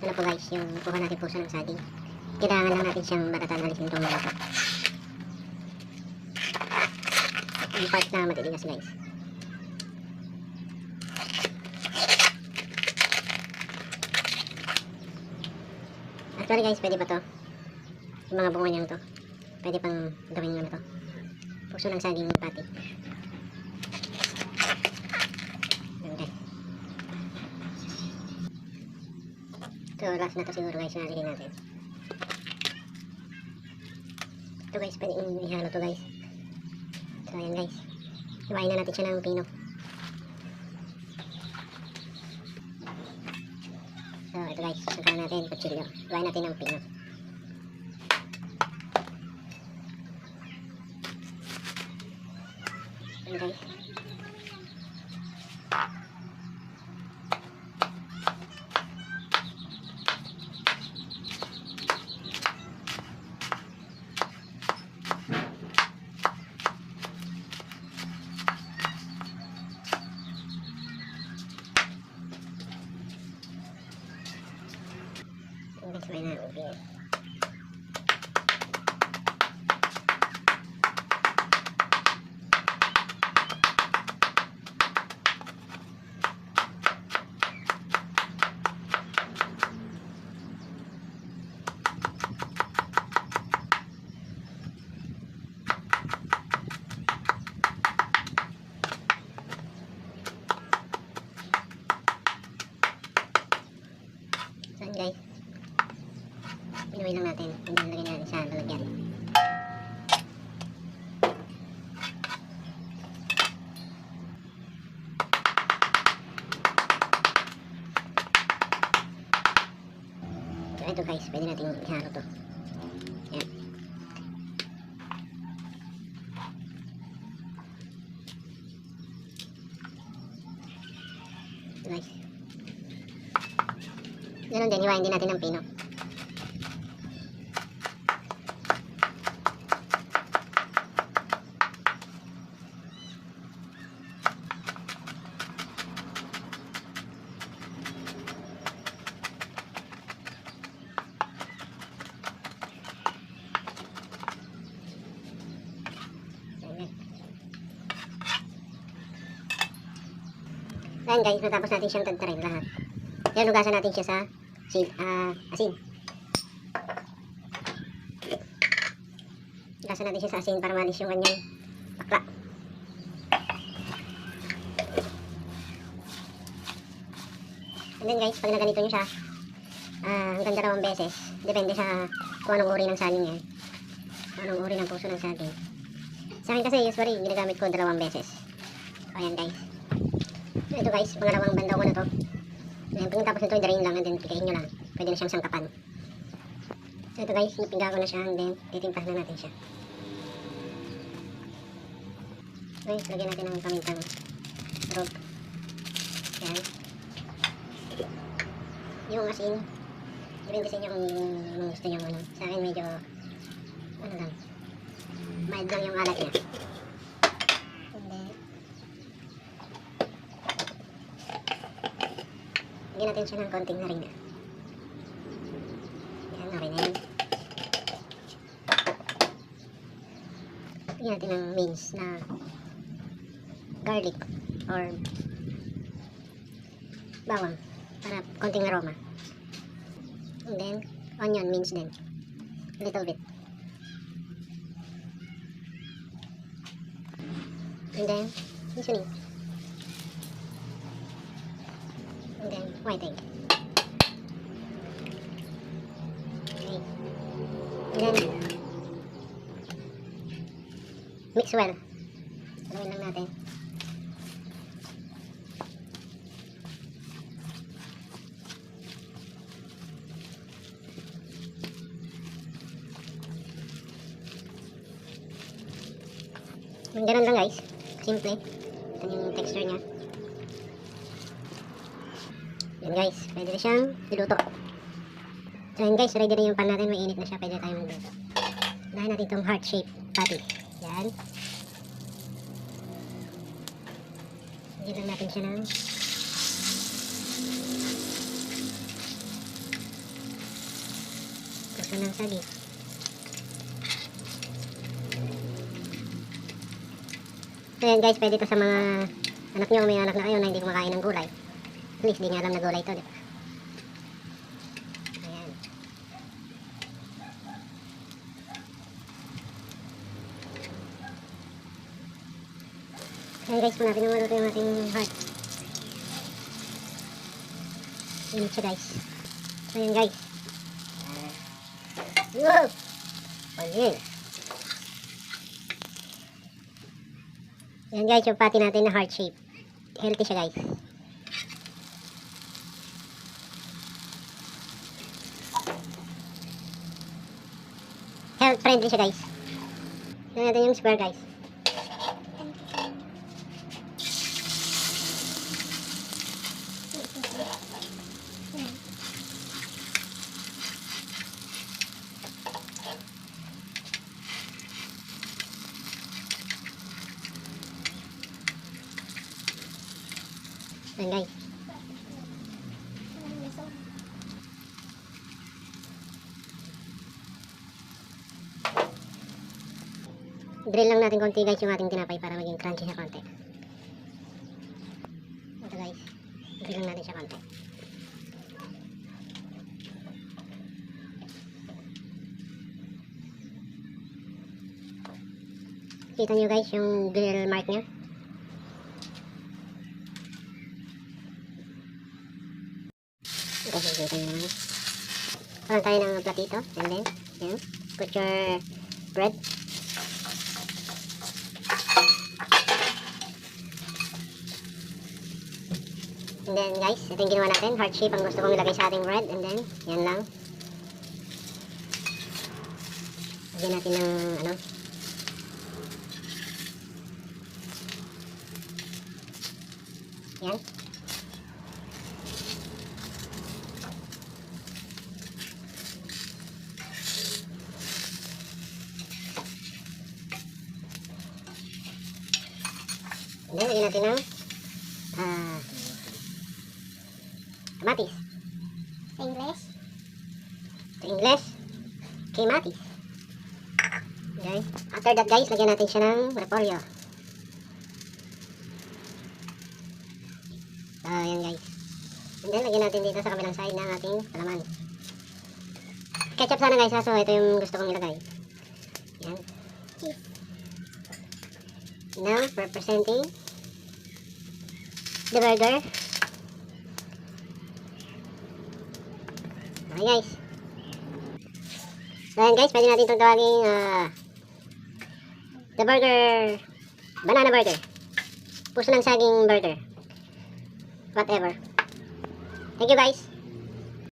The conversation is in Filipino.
ito na po guys, yung kuha natin puso ng saging. Kailangan lang natin siyang batatan, alisin itong mga ito. Yung part na matitigas guys. Actually guys, pwede pa to. Yung mga bunga niyang to, pwede pang gawin nyo na to. Puso ng saging pati. Okay. So last na to siguro guys, nalagyan natin. Ito guys, pwede ihalo to guys. So ayan guys, iwain na natin siya ng pino. So ito guys, saka natin kutsilyo. Iwain natin ng pino. Ayan guys. Guys, may na ubi. Saan guys? Pinuwi lang natin. Pinilagay natin sa lalagyan. So ito guys, pwede natin ihalo to. Ayan. Ito guys. Ganun din, iwain din natin ng pino. Ayan guys, natapos natin siyang tagtarin lahat. Kaya lugasan natin siya sa asin. Lugasan natin siya sa asin para malis yung kanyang pakla. And then guys, pag naganito nyo siya, hanggang 2 beses, depende sa kung anong uri ng saging yan. Kung anong uri ng puso ng saging. Sa akin kasi usually, ginagamit ko 2 beses. Ayan guys. Ito guys, pangalawang bandaw ko na to. Ayan, pagkatapos nito, i-drain lang and then pigain nyo lang. Pwede na siyang sangkapan. So ito guys, napiga ko na siya and then titimpah na natin siya. Guys, lagyan natin ng pamintang rope. Ayan. Yung asin, depende sa inyo kung gusto nyo ano. Sa akin medyo, ano lang, mild lang yung alat niya. Lagyan natin siya ng konting harina. Yan, okay na yan. Lagyan natin ng minced na garlic or bawang para konting aroma. And then, onion minced din. A little bit. And then, seasoning. And then white egg. Okay. And then mix well. Gawin lang natin. Ganun lang guys. Simple. Ito yung texture niya. Yan guys, pwede na siyang iluto. So yan guys, ready na yung pan natin. Mainit na siya, pwede tayo magluto. Unahin natin itong heart shape patty. Yan. Lagyan lang natin siya ng puso ng saging. So yan guys, pwede to sa mga anak nyo, may anak na kayo na hindi kumakain ng gulay. At least, di nga alam na gulay to, di ba? Ayan. Ayan guys, punapin naman ito yung ating heart. Init siya guys. So ayan guys. Wow! Ayan. Ayan guys, yung patty natin na heart shape. Healthy siya guys. Health friendly siya guys. Tignan natin yung square guys. Ayan guys. Drill lang natin konti guys yung ating tinapay para maging crunchy siya konti. Ito guys. Drill lang natin siya konti. Kita nyo guys yung drill mark nya. Guys, kita nyo naman. Parang tayo ng platito. And then, yan. Put your bread. And then guys, ito yung ginawa natin. Heart shape ang gusto kong ilagay sa ating bread. And then, yan lang. Lagyan natin ng ano. Yan. And then, lagyan natin ng kamatis. Sa English? Sa English, kamatis. Okay. After that guys, lagyan natin siya ng repolyo. Ayan guys. And then, lagyan natin dito sa kabilang side ng ating palaman. Ketchup sana guys, so ito yung gusto kong ilagay. Yan. Now, representing the burger. Okay guys. So ayan guys, pwede natin itong tawagin the burger, banana burger, puso ng saging burger, whatever. Thank you guys.